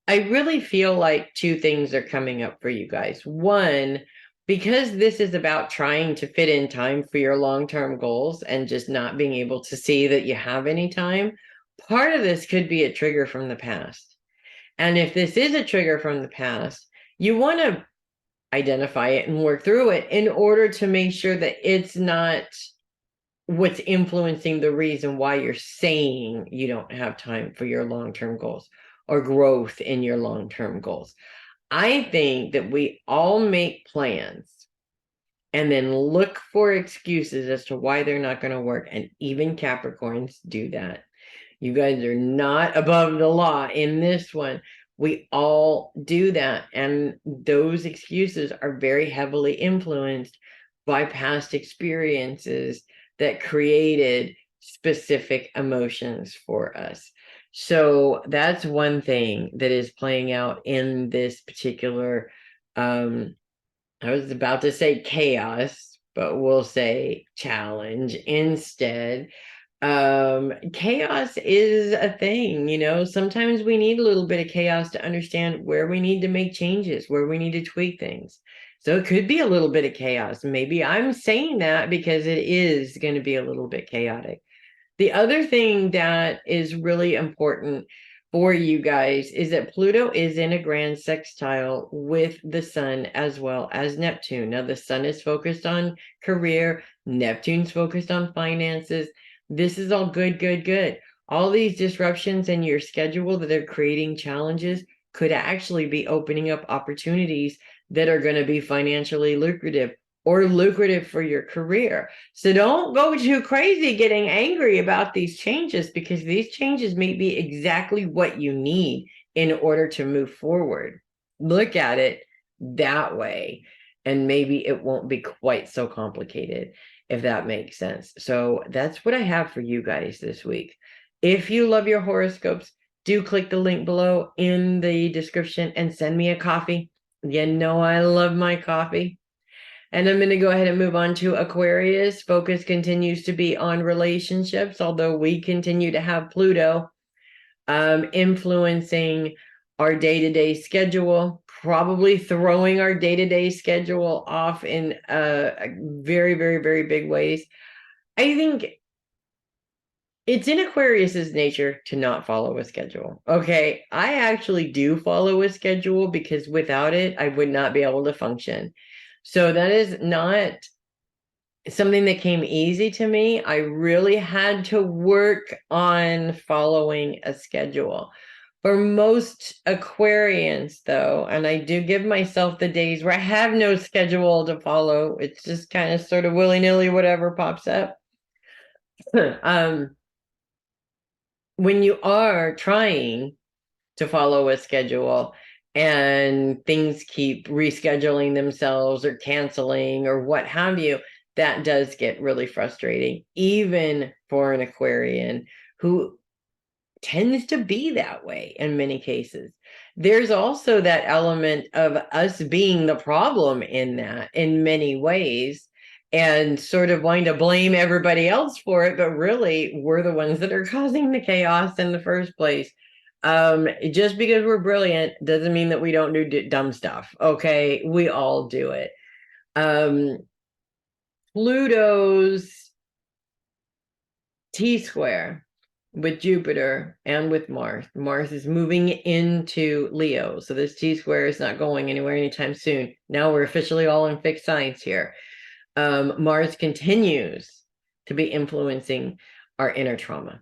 Speaker 1: I really feel like 2 things are coming up for you guys. One, because this is about trying to fit in time for your long-term goals and just not being able to see that you have any time, part of this could be a trigger from the past. And if this is a trigger from the past, you want to identify it and work through it in order to make sure that it's not what's influencing the reason why you're saying you don't have time for your long-term goals or growth in your long-term goals. I think that we all make plans and then look for excuses as to why they're not going to work. And even Capricorns do that. You guys are not above the law in this one. We all do that. And those excuses are very heavily influenced by past experiences that created specific emotions for us. So that's one thing that is playing out in this particular, I was about to say chaos, but we'll say challenge instead. Chaos is a thing, you know. Sometimes we need a little bit of chaos to understand where we need to make changes, where we need to tweak things. So it could be a little bit of chaos. Maybe I'm saying that because it is going to be a little bit chaotic. The other thing that is really important for you guys is that Pluto is in a grand sextile with the sun as well as Neptune. Now, the sun is focused on career, Neptune's focused on finances. This is all good, good, good. All these disruptions in your schedule that are creating challenges could actually be opening up opportunities that are going to be financially lucrative or lucrative for your career. So don't go too crazy getting angry about these changes, because these changes may be exactly what you need in order to move forward. Look at it that way, and maybe it won't be quite so complicated, if that makes sense. So that's what I have for you guys this week. If you love your horoscopes, do click the link below in the description and send me a coffee. You know I love my coffee. And I'm going to go ahead and move on to Aquarius. Focus continues to be on relationships, although we continue to have Pluto influencing our day-to-day schedule, probably throwing our day-to-day schedule off in very, very, very big ways. I think it's in Aquarius's nature to not follow a schedule. Okay, I actually do follow a schedule because without it, I would not be able to function. So that is not something that came easy to me. I really had to work on following a schedule. For most Aquarians, though, and I do give myself the days where I have no schedule to follow, it's just kind of sort of willy-nilly, whatever pops up. When you are trying to follow a schedule and things keep rescheduling themselves or canceling or what have you, that does get really frustrating, even for an Aquarian who tends to be that way in many cases. There's also that element of us being the problem in that in many ways, and sort of wanting to blame everybody else for it, but really we're the ones that are causing the chaos in the first place. Just because we're brilliant doesn't mean that we don't do dumb stuff. Okay, we all do it. Pluto's T-square with Jupiter and with Mars. Mars is moving into Leo, so this T-square is not going anywhere anytime soon. Now we're officially all in fixed signs here. Mars continues to be influencing our inner trauma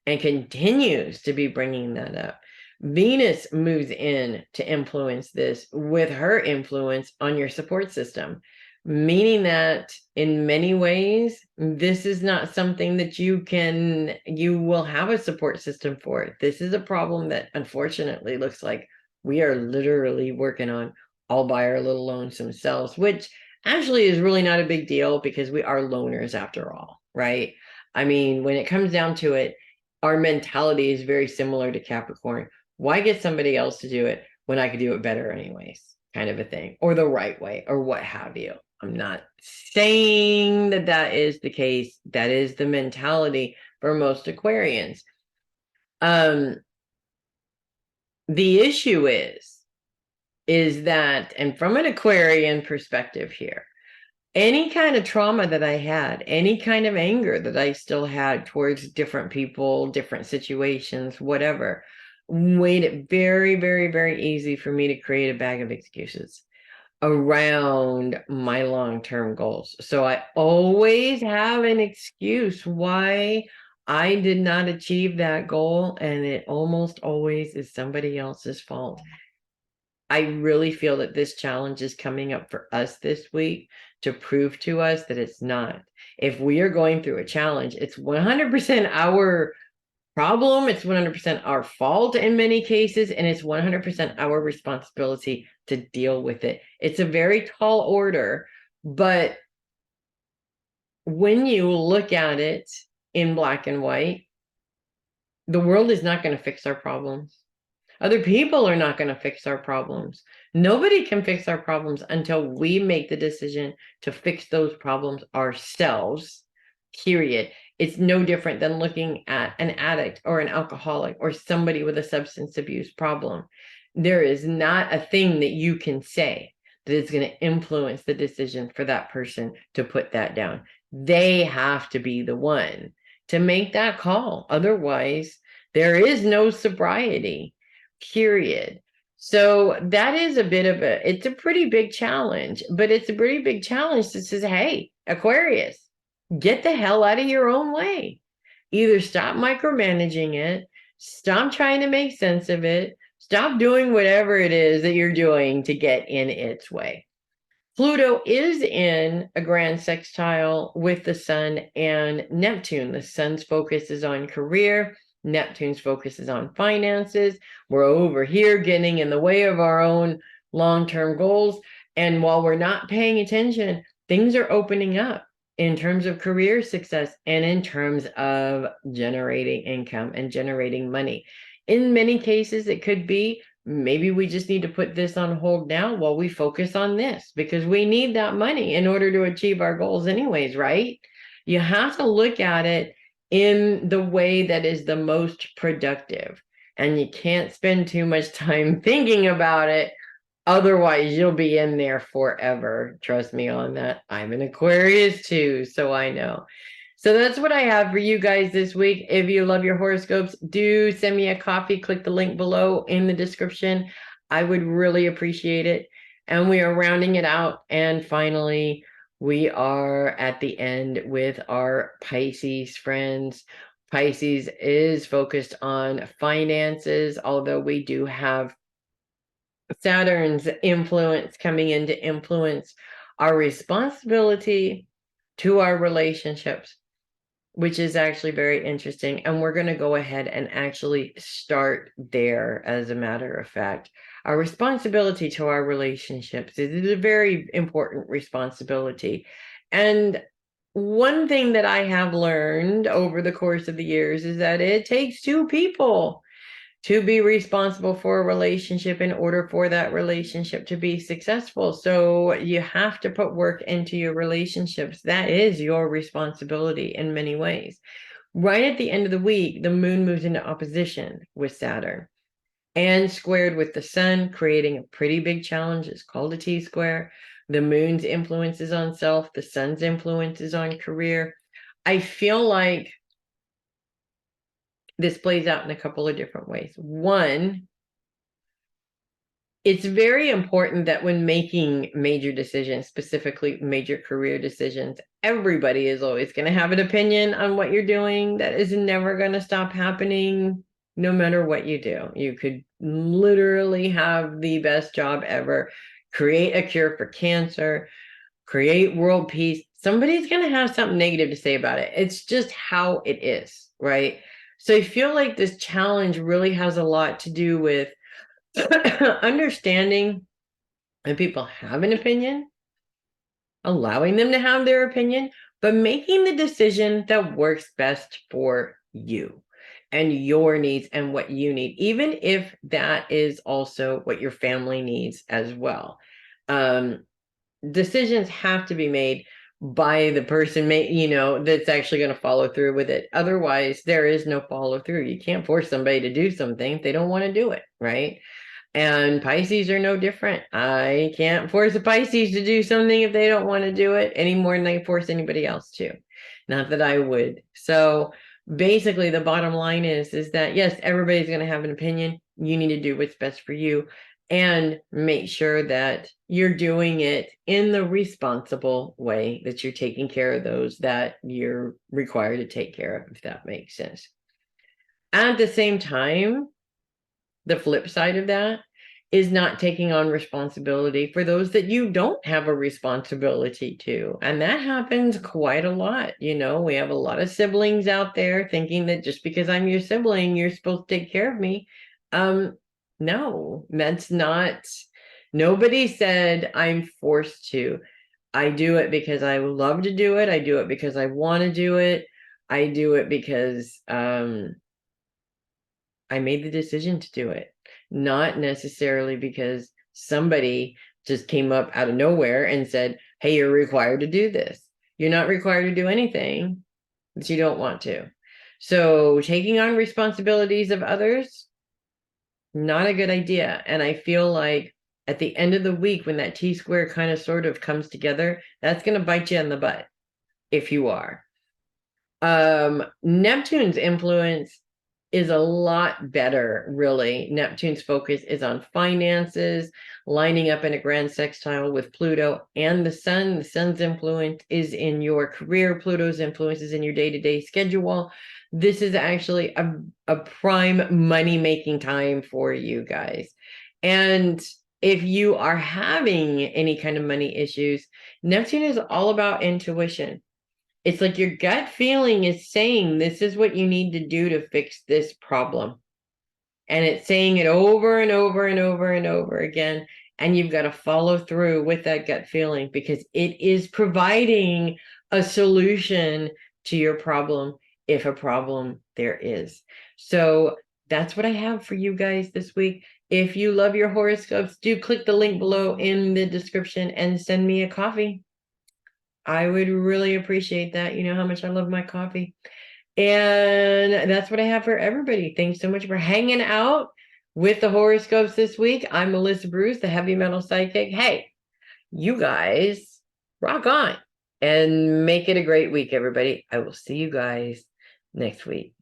Speaker 1: and continues to be bringing that up. Venus moves in to influence this with her influence on your support system, meaning that in many ways, this is not something that you will have a support system for. This is a problem that unfortunately looks like we are literally working on all by our little lonesome selves, which actually is really not a big deal because we are loners after all, right? I mean, when it comes down to it, our mentality is very similar to Capricorn. Why get somebody else to do it when I could do it better anyways? Kind of a thing, or the right way, or what have you. I'm not saying that that is the case. That is the mentality for most Aquarians. The issue is that, and from an Aquarian perspective here, any kind of trauma that I had, any kind of anger that I still had towards different people, different situations, whatever, made it very, very, very easy for me to create a bag of excuses around my long-term goals. So I always have an excuse why I did not achieve that goal, and it almost always is somebody else's fault. I really feel that this challenge is coming up for us this week to prove to us that it's not. If we are going through a challenge, it's 100% our problem, it's 100% our fault in many cases, and it's 100% our responsibility to deal with it. It's a very tall order, but when you look at it in black and white, the world is not going to fix our problems. Other people are not going to fix our problems. Nobody can fix our problems until we make the decision to fix those problems ourselves, period. It's no different than looking at an addict or an alcoholic or somebody with a substance abuse problem. There is not a thing that you can say that is going to influence the decision for that person to put that down. They have to be the one to make that call. Otherwise, there is no sobriety, period. So that is a bit of it's a pretty big challenge, but it's a pretty big challenge that says, hey, Aquarius, get the hell out of your own way. Either stop micromanaging it, stop trying to make sense of it, stop doing whatever it is that you're doing to get in its way. Pluto is in a grand sextile with the Sun and Neptune. The Sun's focus is on career. Neptune's focus is on finances. We're over here getting in the way of our own long-term goals. And while we're not paying attention, things are opening up in terms of career success and in terms of generating income and generating money. In many cases, it could be maybe we just need to put this on hold now while we focus on this, because we need that money in order to achieve our goals anyways, right? You have to look at it in the way that is the most productive, and you can't spend too much time thinking about it. Otherwise, you'll be in there forever. Trust me on that. I'm an Aquarius too, so I know. So that's what I have for you guys this week. If you love your horoscopes, do send me a copy. Click the link below in the description. I would really appreciate it. And we are rounding it out. And finally, we are at the end with our Pisces friends. Pisces is focused on finances, although we do have Saturn's influence coming in to influence our responsibility to our relationships, which is actually very interesting. And we're going to go ahead and actually start there, as a matter of fact. Our responsibility to our relationships is a very important responsibility. And one thing that I have learned over the course of the years is that it takes two people to be responsible for a relationship in order for that relationship to be successful. So you have to put work into your relationships. That is your responsibility in many ways. Right at the end of the week, the moon moves into opposition with Saturn and squared with the sun, creating a pretty big challenge. It's called a T-square. The moon's influence is on self. The sun's influence is on career. I feel like this plays out in a couple of different ways. One, it's very important that when making major decisions, specifically major career decisions, everybody is always going to have an opinion on what you're doing. That is never going to stop happening, no matter what you do. You could literally have the best job ever, create a cure for cancer, create world peace. Somebody's going to have something negative to say about it. It's just how it is, right? So I feel like this challenge really has a lot to do with understanding that people have an opinion, allowing them to have their opinion, but making the decision that works best for you and your needs and what you need, even if that is also what your family needs as well. Decisions have to be made by the person, that's actually going to follow through with it. Otherwise, there is no follow through. You can't force somebody to do something if they don't want to do it, right? And Pisces are no different. I can't force a Pisces to do something if they don't want to do it any more than I force anybody else to. Not that I would. So basically the bottom line is that yes, everybody's going to have an opinion. You need to do what's best for you and make sure that you're doing it in the responsible way, that you're taking care of those that you're required to take care of, if that makes sense. At the same time, the flip side of that is not taking on responsibility for those that you don't have a responsibility to. And that happens quite a lot. We have a lot of siblings out there thinking that just because I'm your sibling, you're supposed to take care of me. No, that's not, nobody said I'm forced to. I do it because I love to do it. I do it because I want to do it. I do it because I made the decision to do it, not necessarily because somebody just came up out of nowhere and said, hey, you're required to do this. You're not required to do anything that you don't want to. So taking on responsibilities of others, not a good idea. And I feel like at the end of the week, when that T-square kind of sort of comes together, that's going to bite you in the butt if you are. Neptune's influence is a lot better, really. Neptune's focus is on finances, lining up in a grand sextile with Pluto and the Sun. The Sun's influence is in your career. Pluto's influence is in your day-to-day schedule. This is actually a prime money-making time for you guys. And if you are having any kind of money issues, Neptune is all about intuition. It's like your gut feeling is saying this is what you need to do to fix this problem. And it's saying it over and over and over and over again. And you've got to follow through with that gut feeling because it is providing a solution to your problem, if a problem there is. So that's what I have for you guys this week. If you love your horoscopes, do click the link below in the description and send me a coffee. I would really appreciate that. You know how much I love my coffee. And that's what I have for everybody. Thanks so much for hanging out with the horoscopes this week. I'm Melissa Bruce, the heavy metal psychic. Hey, you guys rock on and make it a great week, everybody. I will see you guys next week.